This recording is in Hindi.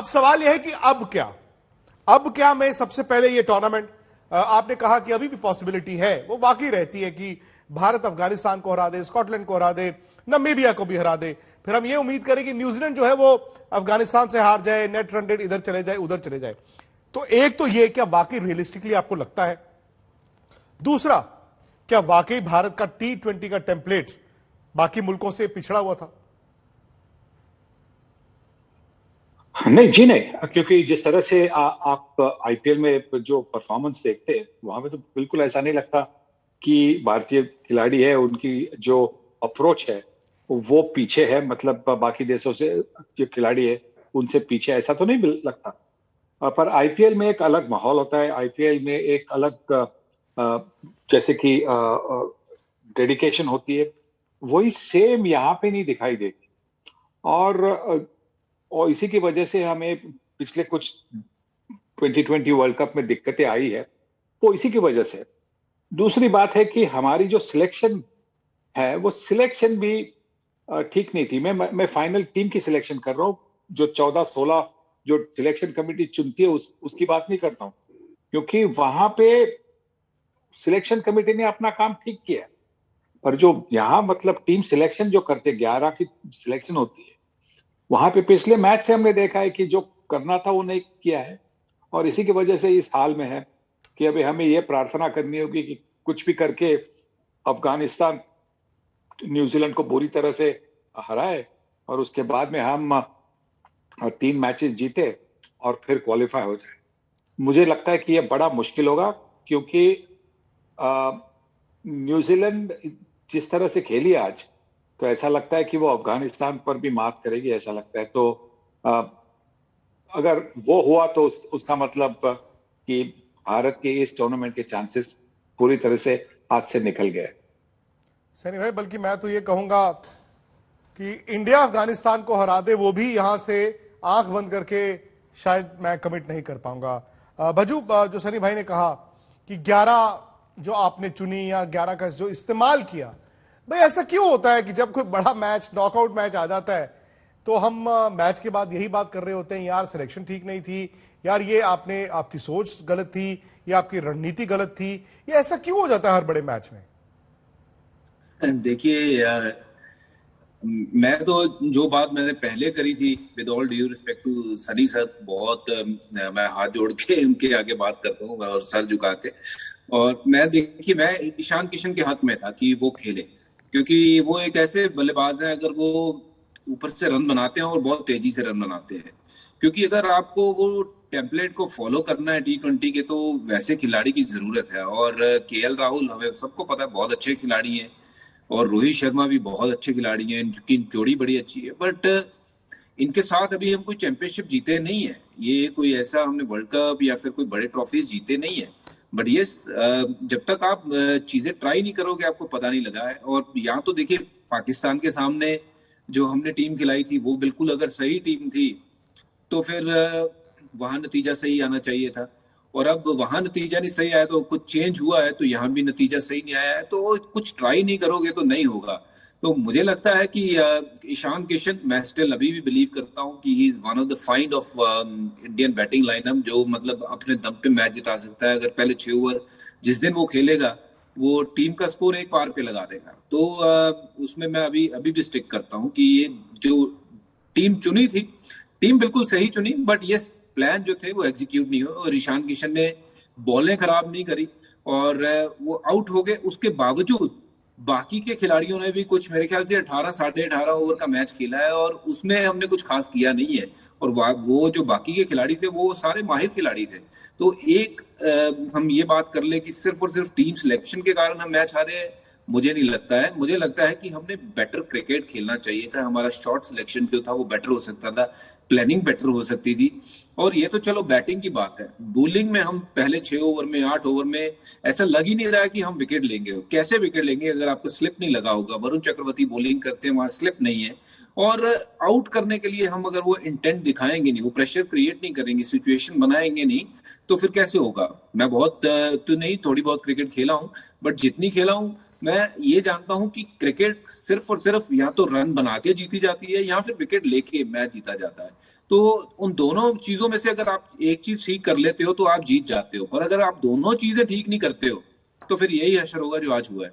सवाल यह है कि अब क्या में सबसे पहले ये टूर्नामेंट, आपने कहा कि अभी भी पॉसिबिलिटी है, वो वाकई रहती है कि भारत अफगानिस्तान को हरा दे, स्कॉटलैंड को हरा दे, नामीबिया को भी हरा दे, फिर हम ये उम्मीद करें कि न्यूजीलैंड जो है वो अफगानिस्तान से हार जाए, नेट रन रेट इधर चले जाए उधर चले जाए। तो एक तो ये, क्या वाकई रियलिस्टिकली आपको लगता है? दूसरा, क्या वाकई भारत का T20 का टेम्पलेट बाकी मुल्कों से पिछड़ा हुआ था? नहीं जी नहीं, क्योंकि जिस तरह से आप आईपीएल में जो परफॉर्मेंस देखते हैं वहां पे तो बिल्कुल ऐसा नहीं लगता कि भारतीय खिलाड़ी है, उनकी जो अप्रोच है वो पीछे है, मतलब बाकी देशों से जो खिलाड़ी है उनसे पीछे, ऐसा तो नहीं लगता। पर आईपीएल में एक अलग माहौल होता है, आईपीएल में एक अलग जैसे कि डेडिकेशन होती है, वही सेम यहाँ पे नहीं दिखाई देती। और इसी की वजह से हमें पिछले कुछ 2020 वर्ल्ड कप में दिक्कतें आई है, वो इसी की वजह से। दूसरी बात है कि हमारी जो सिलेक्शन है वो सिलेक्शन भी ठीक नहीं थी। मैं फाइनल टीम की सिलेक्शन कर रहा हूँ, जो 14-16 जो सिलेक्शन कमेटी चुनती है उसकी बात नहीं करता हूँ, क्योंकि वहां पे सिलेक्शन कमेटी ने अपना काम ठीक किया है। पर जो यहाँ मतलब टीम सिलेक्शन जो करते 11 की सिलेक्शन होती है, वहां पे पिछले मैच से हमने देखा है कि जो करना था वो नहीं किया है, और इसी की वजह से इस हाल में है कि अभी हमें ये प्रार्थना करनी होगी कि कुछ भी करके अफगानिस्तान न्यूजीलैंड को बुरी तरह से हराए और उसके बाद में हम 3 मैचेस जीते और फिर क्वालिफाई हो जाए। मुझे लगता है कि ये बड़ा मुश्किल होगा, क्योंकि न्यूजीलैंड जिस तरह से खेली आज, तो ऐसा लगता है कि वो अफगानिस्तान पर भी मात करेगी, ऐसा लगता है। तो अगर वो हुआ तो उसका मतलब कि भारत के इस टूर्नामेंट के चांसेस पूरी तरह से हाथ से निकल गए। सनी भाई, बल्कि मैं तो ये कहूंगा कि इंडिया अफगानिस्तान को हरा दे, वो भी यहां से आंख बंद करके शायद मैं कमिट नहीं कर पाऊंगा। भज्जू, जो सनी भाई ने कहा कि 11 जो आपने चुनी या 11 का जो इस्तेमाल किया, भाई ऐसा क्यों होता है कि जब कोई बड़ा मैच, नॉकआउट मैच आ जाता है तो हम मैच के बाद यही बात कर रहे होते हैं, यार सिलेक्शन ठीक नहीं थी, यार ये आपकी सोच गलत थी, ये आपकी रणनीति गलत थी। ये ऐसा क्यों हो जाता है हर बड़े मैच में? देखिए मैं तो जो बात मैंने पहले करी थी, with all due respect to Sunny sir, बहुत मैं हाथ जोड़ के उनके आगे बात करता हूँ और सर झुका के। और मैं ईशान किशन के हक में था कि वो खेले, क्योंकि वो एक ऐसे बल्लेबाज हैं, अगर वो ऊपर से रन बनाते हैं और बहुत तेजी से रन बनाते हैं, क्योंकि अगर आपको वो टेम्पलेट को फॉलो करना है T20 के, तो वैसे खिलाड़ी की जरूरत है। और KL राहुल हमें सबको पता है बहुत अच्छे खिलाड़ी हैं, और रोहित शर्मा भी बहुत अच्छे खिलाड़ी हैं, इनकी जोड़ी बड़ी अच्छी है, बट इनके साथ अभी हम कोई चैंपियनशिप जीते नहीं है। ये कोई ऐसा हमने वर्ल्ड कप या फिर कोई बड़े ट्रॉफीज जीते नहीं है। बट ये जब तक आप चीजें ट्राई नहीं करोगे आपको पता नहीं लगा है। और यहाँ तो देखिए, पाकिस्तान के सामने जो हमने टीम खिलाई थी वो बिल्कुल अगर सही टीम थी तो फिर वहां नतीजा सही आना चाहिए था, और अब वहां नतीजा नहीं सही आया तो कुछ चेंज हुआ है, तो यहाँ भी नतीजा सही नहीं आया है। तो कुछ ट्राई नहीं करोगे तो नहीं होगा। तो मुझे लगता है कि ईशान किशन, मैं स्टिल अभी भी बिलीव करता हूँ कि he is one of the find of Indian batting lineup, जो मतलब अपने दम पे मैच जिता सकता है। अगर पहले 6 ओवर जिस दिन वो खेलेगा वो टीम का स्कोर एक पार पे लगा देगा। तो उसमें मैं अभी भी स्टिक करता हूँ कि ये जो टीम चुनी थी, टीम बिल्कुल सही चुनी, बट ये प्लान जो थे वो एग्जीक्यूट नहीं हुए। और ईशान किशन ने बॉलें खराब नहीं करी और वो आउट हो गए। उसके बावजूद बाकी के खिलाड़ियों ने भी कुछ, मेरे ख्याल से 18 साढ़े 18 ओवर का मैच खेला है, और उसमें हमने कुछ खास किया नहीं है। और वो जो बाकी के खिलाड़ी थे वो सारे माहिर खिलाड़ी थे। तो एक हम ये बात कर ले कि सिर्फ और सिर्फ टीम सिलेक्शन के कारण हम मैच हारे हैं, मुझे नहीं लगता है। मुझे लगता है कि हमने बेटर क्रिकेट खेलना चाहिए था, हमारा शॉट सिलेक्शन जो था वो बेटर हो सकता था, प्लानिंग बेटर हो सकती थी। और ये तो चलो बैटिंग की बात है, बॉलिंग में हम पहले 6 ओवर में 8 ओवर में ऐसा लग ही नहीं रहा है कि हम विकेट लेंगे। कैसे विकेट लेंगे अगर आपको स्लिप नहीं लगा होगा? वरुण चक्रवर्ती बॉलिंग करते हैं, वहां स्लिप नहीं है। और आउट करने के लिए हम अगर वो इंटेंट दिखाएंगे नहीं, वो प्रेशर क्रिएट नहीं करेंगे, सिचुएशन बनाएंगे नहीं, तो फिर कैसे होगा? मैं बहुत तो नहीं, थोड़ी बहुत क्रिकेट खेला हूं, बट जितनी खेला हूं मैं ये जानता हूं कि क्रिकेट सिर्फ और सिर्फ या तो रन बना के जीती जाती है या फिर विकेट लेके मैच जीता जाता है। तो उन दोनों चीजों में से अगर आप एक चीज ठीक कर लेते हो तो आप जीत जाते हो, पर अगर आप दोनों चीजें ठीक नहीं करते हो तो फिर यही हशर होगा जो आज हुआ है।